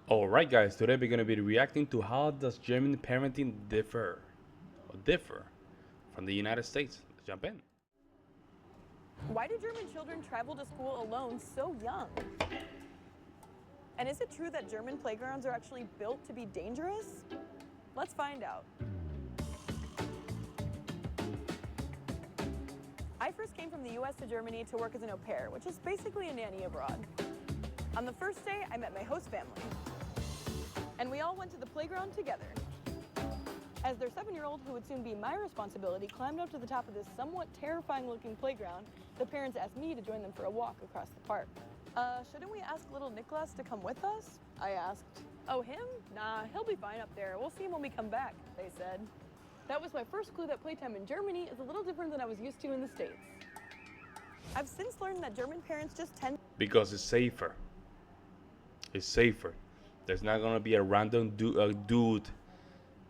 Alright guys, today we're going to be reacting to how does German parenting differ from the United States. Let's jump in. Why do German children travel to school alone so young? And is it true that German playgrounds are actually built to be dangerous? Let's find out. I first came from the US to Germany to work as an au pair, which is basically a nanny abroad. On the first day, I met my host family, and we all went to the playground together. As their 7-year-old, who would soon be my responsibility, climbed up to the top of this somewhat terrifying-looking playground, the parents asked me to join them for a walk across the park. Shouldn't we ask little Nicholas to come with us? I asked. Oh, him? Nah, he'll be fine up there. We'll see him when we come back, they said. That was my first clue that playtime in Germany is a little different than I was used to in the States. I've since learned that German parents just tend... Because it's safer. It's safer. There's not going to be a random dude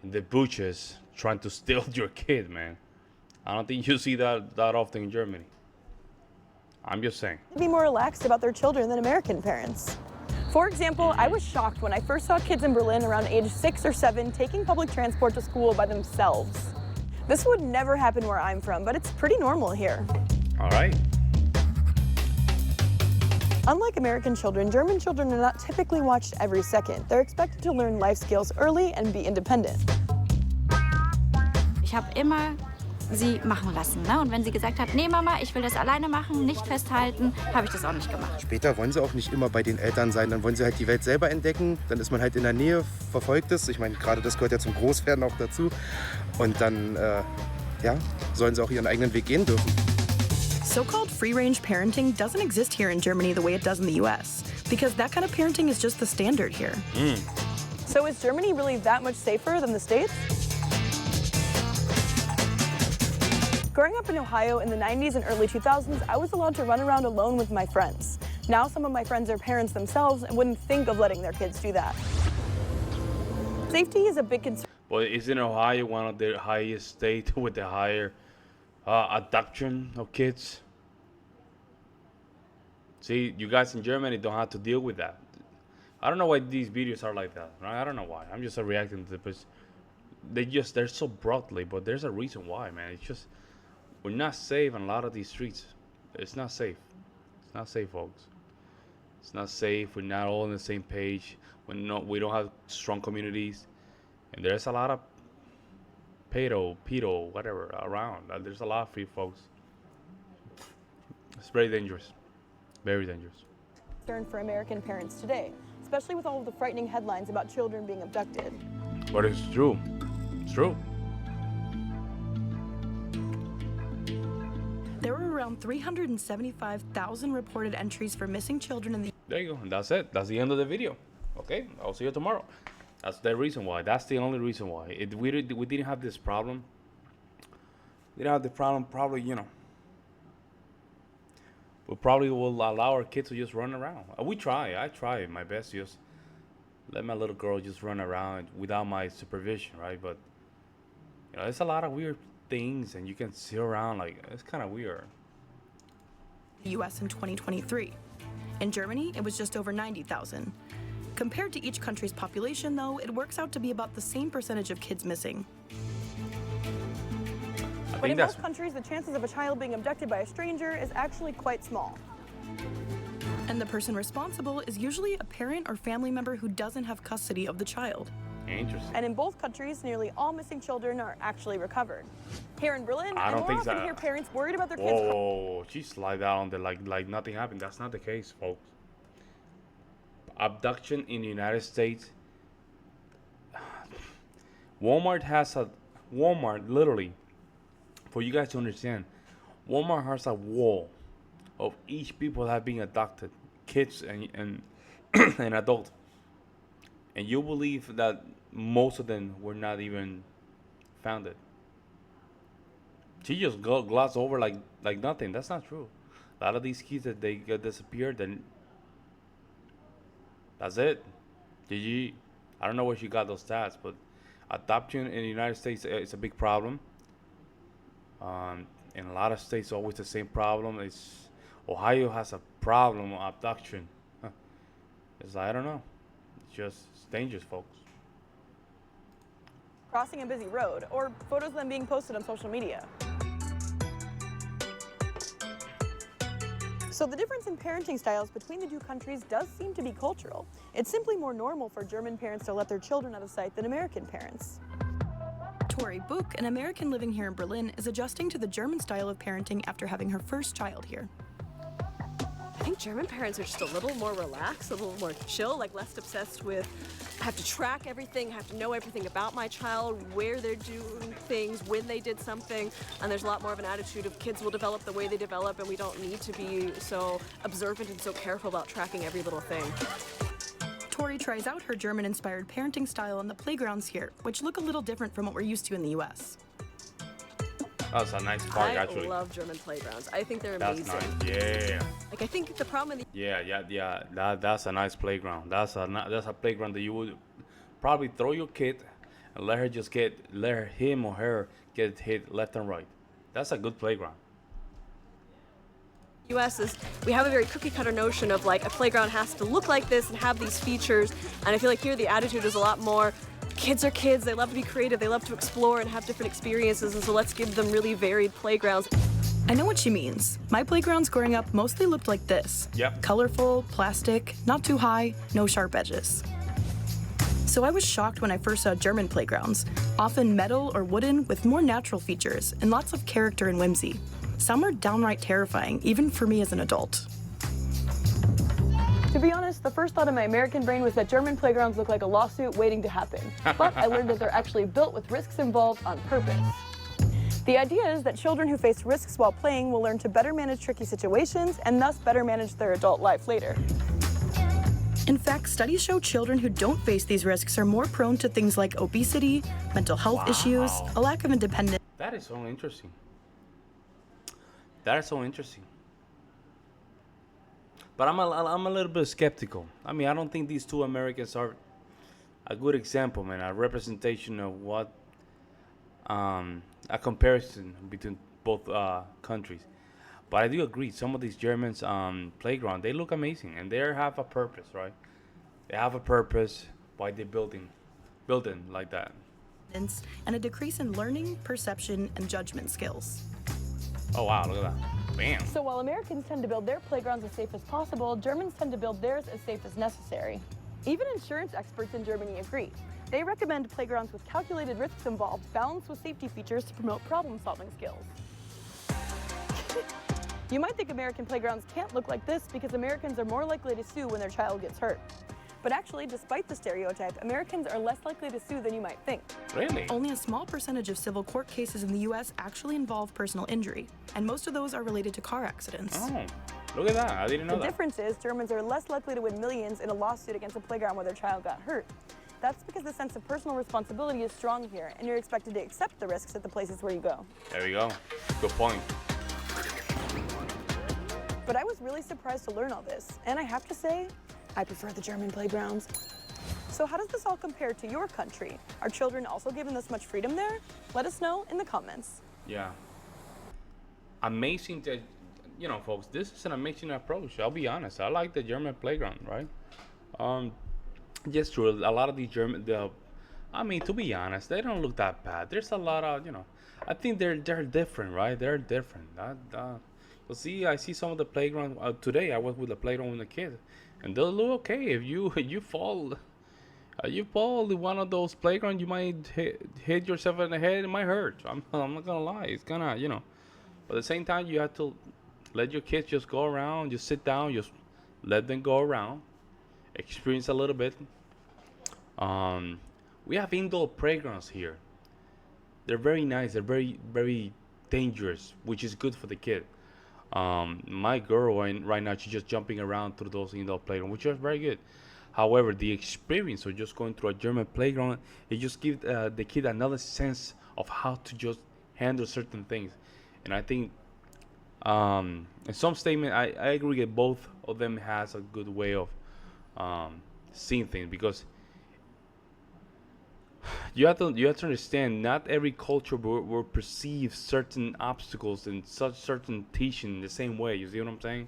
in the bushes trying to steal your kid, man. I don't think you see that often in Germany. I'm just saying. ...be more relaxed about their children than American parents. For example, I was shocked when I first saw kids in Berlin around age 6 or 7 taking public transport to school by themselves. This would never happen where I'm from, but it's pretty normal here. All right. Unlike American children, German children are not typically watched every second. They're expected to learn life skills early and be independent. Ich habe immer sie machen lassen, ne? Und wenn sie gesagt hat, nee Mama, ich will das alleine machen, nicht festhalten, habe ich das auch nicht gemacht. Später wollen sie auch nicht immer bei den Eltern sein, dann wollen sie halt die Welt selber entdecken, dann ist man halt in der Nähe, verfolgt es. Ich meine, gerade das gehört ja zum Großwerden auch dazu. Und dann, ja, sollen sie auch ihren eigenen Weg gehen dürfen. So-called free-range parenting doesn't exist here in Germany the way it does in the US, because that kind of parenting is just the standard here. So is Germany really that much safer than the States? Growing up in Ohio in the 90s and early 2000s, I was allowed to run around alone with my friends. Now some of my friends are parents themselves and wouldn't think of letting their kids do that. Safety is a big concern. Well, isn't Ohio one of the highest states with the higher adoption of kids? See, you guys in Germany don't have to deal with that. I don't know why these videos are like that. Right? I don't know why. I'm just reacting to this. They're so broadly, but there's a reason why, man. It's just we're not safe on a lot of these streets. It's not safe. It's not safe, folks. It's not safe. We're not all on the same page. We don't have strong communities, and there's a lot of pedo, whatever around. There's a lot of free folks. It's very dangerous. Very dangerous. Concern for American parents today, especially with all of the frightening headlines about children being abducted. But it's true. It's true. There were around 375,000 reported entries for missing children in the... There you go. And that's it. That's the end of the video. Okay? I'll see you tomorrow. That's the reason why. That's the only reason why. We didn't have this problem. We didn't have the problem probably, you know. We probably will allow our kids to just run around. I try my best to just let my little girl just run around without my supervision, right? But, you know, there's a lot of weird things and you can see around, like, it's kind of weird. US in 2023. In Germany, it was just over 90,000. Compared to each country's population, though, it works out to be about the same percentage of kids missing. But in most countries, the chances of a child being abducted by a stranger is actually quite small. And the person responsible is usually a parent or family member who doesn't have custody of the child. Interesting. And in both countries, nearly all missing children are actually recovered. Here in Berlin, I don't think often hear parents worried about their kids. Whoa, she slid down there like nothing happened. That's not the case, folks. Abduction in the United States. Walmart literally, for you guys to understand, Walmart has a wall of each people that have been abducted, kids and and adults. And you believe that most of them were not even founded. She just glossed over like nothing. That's not true. A lot of these kids that they get disappeared, then that's it. GG. I don't know where she got those stats, but adoption in the United States is a big problem. In a lot of states, always the same problem. Ohio has a problem with abduction. It's I don't know. it's dangerous, folks. crossing a busy road, or photos of them being posted on social media. So the difference in parenting styles between the two countries does seem to be cultural. It's simply more normal for German parents to let their children out of sight than American parents. Tori Buch, an American living here in Berlin, is adjusting to the German style of parenting after having her first child here. I think German parents are just a little more relaxed, a little more chill, like less obsessed with, I have to track everything, I have to know everything about my child, where they're doing things, when they did something, and there's a lot more of an attitude of kids will develop the way they develop and we don't need to be so observant and so careful about tracking every little thing. Tori tries out her German-inspired parenting style on the playgrounds here, which look a little different from what we're used to in the US. That's a nice park, I actually. love German playgrounds. I think they're That's amazing. nice. Yeah. Like I think the problem in the Yeah. That's a nice playground. That's a playground that you would probably throw your kid and let him or her get hit left and right. That's a good playground. US is we have a very cookie cutter notion of like a playground has to look like this and have these features, and I feel like here the attitude is a lot more kids are kids, they love to be creative, they love to explore and have different experiences, and so let's give them really varied playgrounds. I know what she means. My playgrounds growing up mostly looked like this. Yep. Colorful, plastic, not too high, no sharp edges. So I was shocked when I first saw German playgrounds, often metal or wooden with more natural features and lots of character and whimsy. Some are downright terrifying, even for me as an adult. To be honest, the first thought in my American brain was that German playgrounds look like a lawsuit waiting to happen. But I learned that they're actually built with risks involved on purpose. The idea is that children who face risks while playing will learn to better manage tricky situations and thus better manage their adult life later. In fact, studies show children who don't face these risks are more prone to things like obesity, mental health issues, a lack of independence. That is so interesting. That is so interesting. But I'm a little bit skeptical. I mean, I don't think these two Americans are a good example, man. A representation of what a comparison between both countries. But I do agree, some of these Germans playground, they look amazing, and they have a purpose, right? They have a purpose why they're building like that. And a decrease in learning, perception, and judgment skills. Oh wow, look at that. Bam. So while Americans tend to build their playgrounds as safe as possible, Germans tend to build theirs as safe as necessary. Even insurance experts in Germany agree. They recommend playgrounds with calculated risks involved, balanced with safety features to promote problem-solving skills. You might think American playgrounds can't look like this because Americans are more likely to sue when their child gets hurt. But actually, despite the stereotype, Americans are less likely to sue than you might think. Really? Only a small percentage of civil court cases in the US actually involve personal injury, and most of those are related to car accidents. Oh, look at that. I didn't know The that. difference is Germans are less likely to win millions in a lawsuit against a playground where their child got hurt. That's because the sense of personal responsibility is strong here, and you're expected to accept the risks at the places where you go. There we go. Good point. But I was really surprised to learn all this, and I have to say, I prefer the German playgrounds. So how does this all compare to your country? Are children also given this much freedom there? Let us know in the comments. Yeah. Amazing that, folks, this is an amazing approach. I'll be honest. I like the German playground, right? Yes, true. A lot of these to be honest, they don't look that bad. There's a lot of, I think they're different, right? They're different. Well, see, I see some of the playground today. I was with the playground with the kids, and they'll look okay. If you fall in one of those playgrounds, you might hit yourself in the head. It might hurt. I'm not gonna lie. It's gonna, But at the same time, you have to let your kids just go around. Just sit down. Just let them go around. Experience a little bit. We have indoor playgrounds here. They're very nice. They're very, very dangerous, which is good for the kid. My girl right now, she's just jumping around through those indoor playgrounds, which is very good. However, the experience of just going through a German playground, it just gives the kid another sense of how to just handle certain things. And I think in some statement, I agree that both of them has a good way of seeing things, because you have to understand, not every culture will perceive certain obstacles and certain teaching the same way. You see what I'm saying?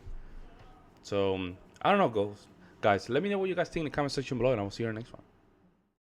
So I don't know, guys, let me know what you guys think in the comment section below, and I will see you in the next one.